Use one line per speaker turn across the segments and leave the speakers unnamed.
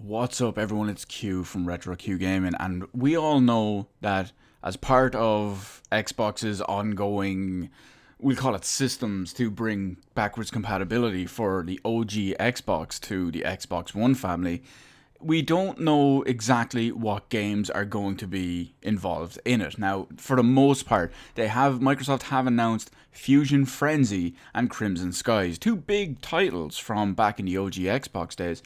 What's up, everyone? It's Q from Retro Q Gaming, and we all know that as part of Xbox's ongoing, we'll call it systems to bring backwards compatibility for the OG Xbox to the Xbox One family, we don't know exactly what games are going to be involved in it. Now, for the most part, Microsoft have announced Fusion Frenzy and Crimson Skies, two big titles from back in the OG Xbox days.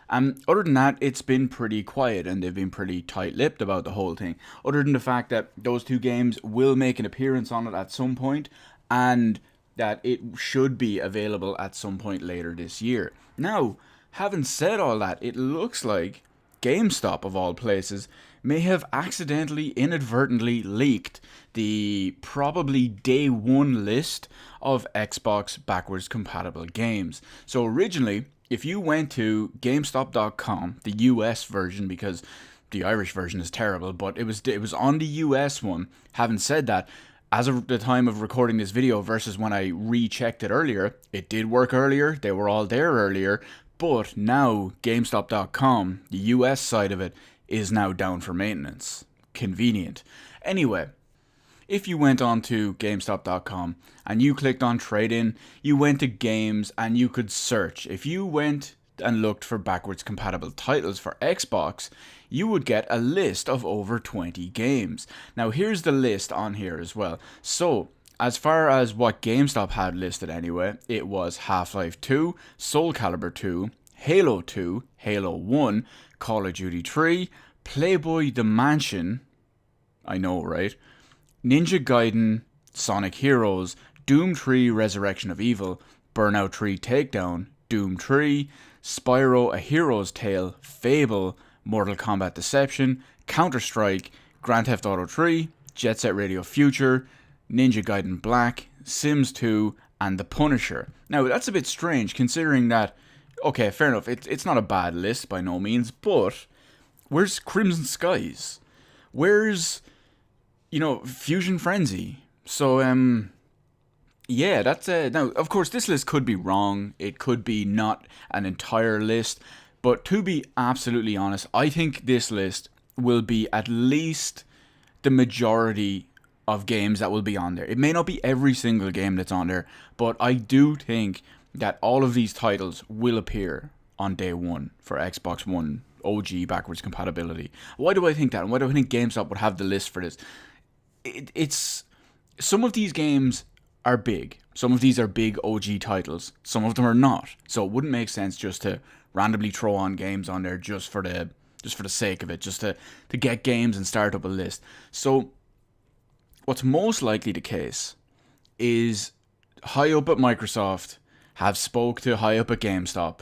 Other than that, it's been pretty quiet and they've been pretty tight-lipped about the whole thing. Other than the fact that those two games will make an appearance on it at some point and that it should be available at some point later this year. Now, having said all that, it looks like Gamestop, of all places, may have accidentally, inadvertently leaked the probably day one list of Xbox backwards compatible games. So originally, if you went to Gamestop.com, the US version, because the Irish version is terrible, but it was on the US one. Having said that, as of the time of recording this video versus when I rechecked it earlier, it did work earlier, they were all there earlier, but now Gamestop.com, the US side of it, is now down for maintenance. Convenient. Anyway, if you went on to GameStop.com and you clicked on trade-in, you went to games and you could search. If you went and looked for backwards compatible titles for Xbox, you would get a list of over 20 games. Now here's the list on here as well. So, as far as what GameStop had listed anyway, it was Half-Life 2, Soul Calibur 2, Halo 2, Halo 1, Call of Duty 3, Playboy The Mansion, I know, right? Ninja Gaiden, Sonic Heroes, Doom 3 Resurrection of Evil, Burnout 3 Takedown, Doom 3, Spyro A Hero's Tale, Fable, Mortal Kombat Deception, Counter-Strike, Grand Theft Auto 3, Jet Set Radio Future, Ninja Gaiden Black, Sims 2, and The Punisher. Now, that's a bit strange considering that, okay, fair enough, it's not a bad list by no means, but where's Crimson Skies? Where's, Fusion Frenzy? So, yeah, that's now, of course, this list could be wrong. It could be not an entire list. But to be absolutely honest, I think this list will be at least the majority of games that will be on there. It may not be every single game that's on there, but I do think that all of these titles will appear on day one for Xbox One OG backwards compatibility. Why do I think that? And why do I think GameStop would have the list for this? It's some of these games are big. Some of these are big OG titles. Some of them are not. So it wouldn't make sense just to randomly throw on games on there just for the sake of it, just to get games and start up a list. So what's most likely the case is high up at Microsoft have spoke to high up at GameStop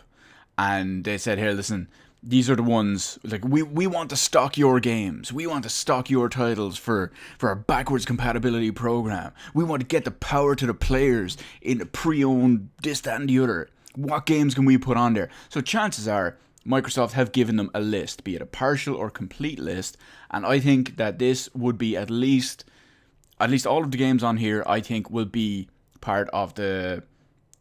and they said, here, listen, these are the ones, like, we want to stock your games. We want to stock your titles for a backwards compatibility program. We want to get the power to the players in a pre-owned this, that, and the other. What games can we put on there? So chances are Microsoft have given them a list, be it a partial or complete list, and I think that this would be at least all of the games on here, I think, will be part of the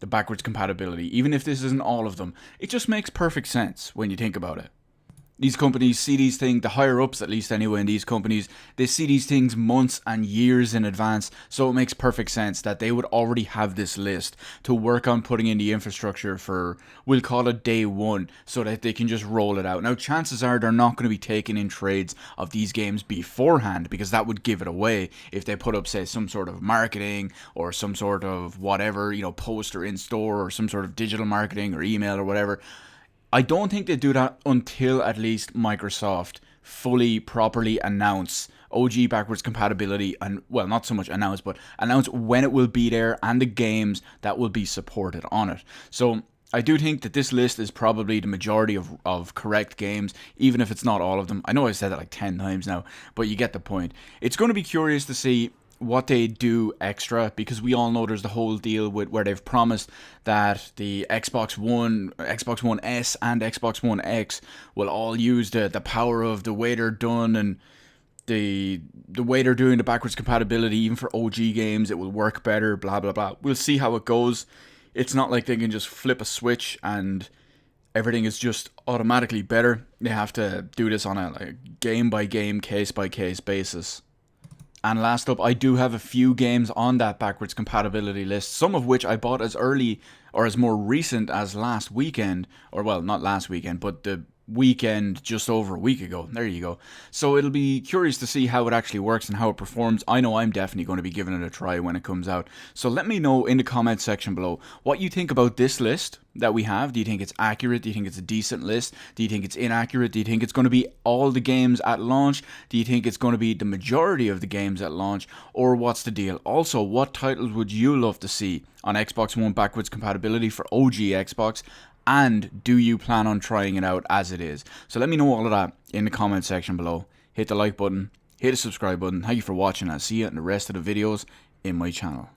backwards compatibility, even if this isn't all of them. It just makes perfect sense when you think about it. These companies see these things, the higher ups at least anyway in these companies, they see these things months and years in advance, so it makes perfect sense that they would already have this list to work on putting in the infrastructure for, we'll call it day one, so that they can just roll it out. Now, chances are they're not going to be taking in trades of these games beforehand, because that would give it away if they put up, say, some sort of marketing or some sort of whatever, poster in store or some sort of digital marketing or email or whatever. I don't think they do that until at least Microsoft fully, properly announce OG backwards compatibility and, well, not so much announce, but announce when it will be there and the games that will be supported on it. So I do think that this list is probably the majority of correct games, even if it's not all of them. I know I've said that like 10 times now, but you get the point. It's going to be curious to see what they do extra, because we all know there's the whole deal with where they've promised that the Xbox One S and Xbox One X will all use the power of the way they're done and the way they're doing the backwards compatibility, even for OG games. It will work better, blah blah blah. We'll see how it goes. It's not like they can just flip a switch and everything is just automatically better. They have to do this on a game by game, case by case basis. And last up, I do have a few games on that backwards compatibility list, some of which I bought as early or as more recent as last weekend, or well, not last weekend, but the weekend just over a week ago. There you go. So it'll be curious to see how it actually works and how it performs. I know I'm definitely going to be giving it a try when it comes out. So let me know in the comment section below what you think about this list that we have. Do you think it's accurate? Do you think it's a decent list? Do you think it's inaccurate? Do you think it's going to be all the games at launch? Do you think it's going to be the majority of the games at launch? Or what's the deal? Also, what titles would you love to see on Xbox One backwards compatibility for OG Xbox? And do you plan on trying it out as it is? So let me know all of that in the comment section below. Hit the like button, hit the subscribe button. Thank you for watching. I'll see you in the rest of the videos in my channel.